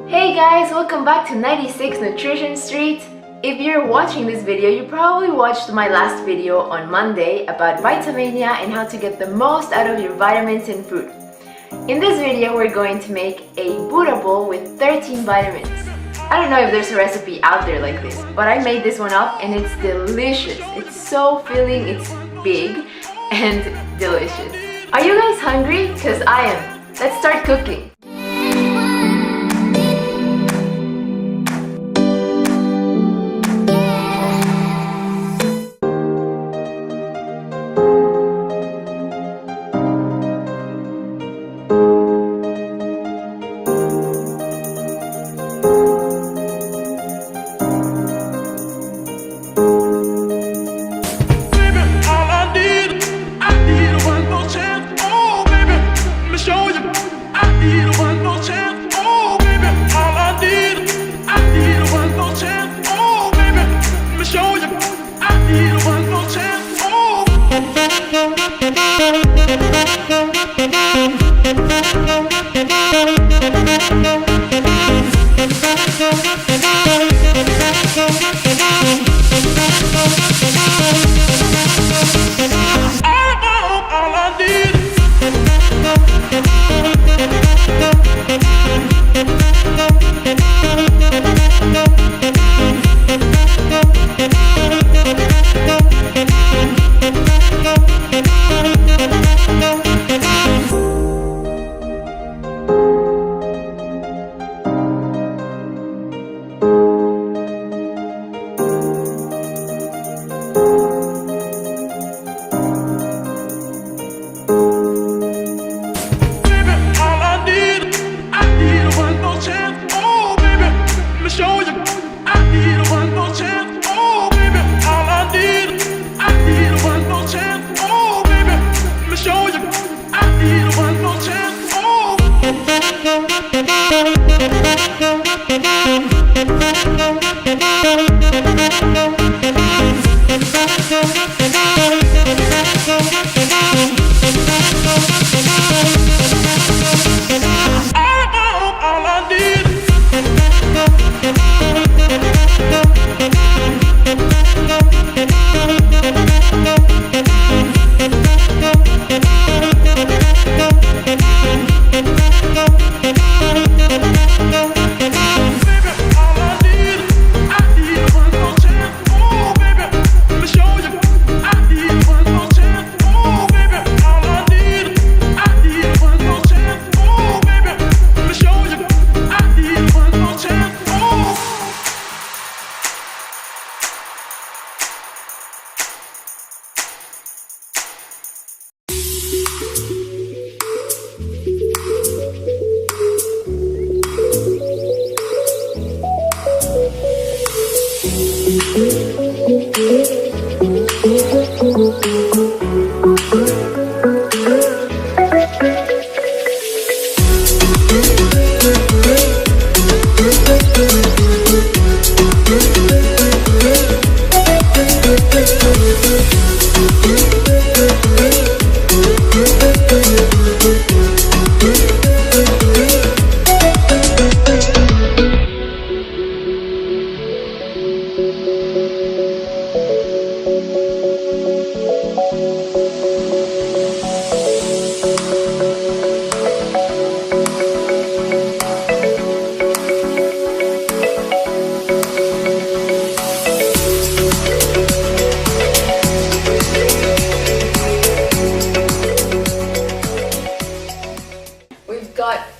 Hey guys, welcome back to 96 Nutrition Street. If you're watching this video, you probably watched my last video on Monday about Vitamania and how to get the most out of your vitamins in food. In this video, we're going to make a Buddha bowl with 13 vitamins. I don't know if there's a recipe out there like this, but I made this one up and it's delicious. It's so filling, it's big and delicious. Are you guys hungry? Because I am. Let's start cooking.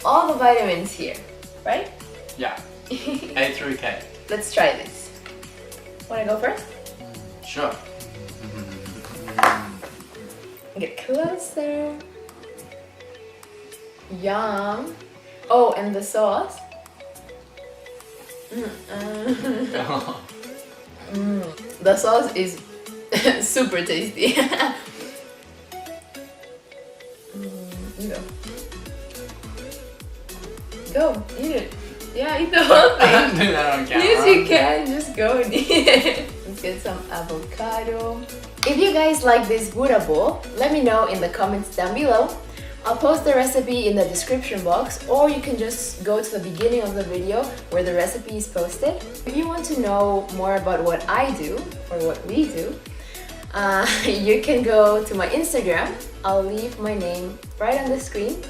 All the vitamins here, right? Yeah. A through K. Let's try this. Wanna go first? Sure. Get closer. Yum. Oh, and the sauce. The sauce is super tasty. Go, eat it. Yeah, eat the whole thing. I don't do that on camera. Yes, you can. Just go and eat it. Let's get some avocado. If you guys like this Buddha bowl, let me know in the comments down below. I'll post the recipe in the description box, or you can just go to the beginning of the video where the recipe is posted. If you want to know more about what I do, or what we do, you can go to my Instagram. I'll leave my name right on the screen.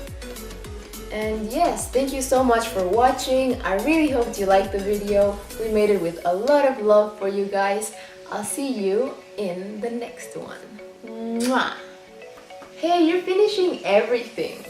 And yes, thank you so much for watching. I really hope you liked the video. We made it with a lot of love for you guys. I'll see you in the next one. Mwah! Hey, you're finishing everything.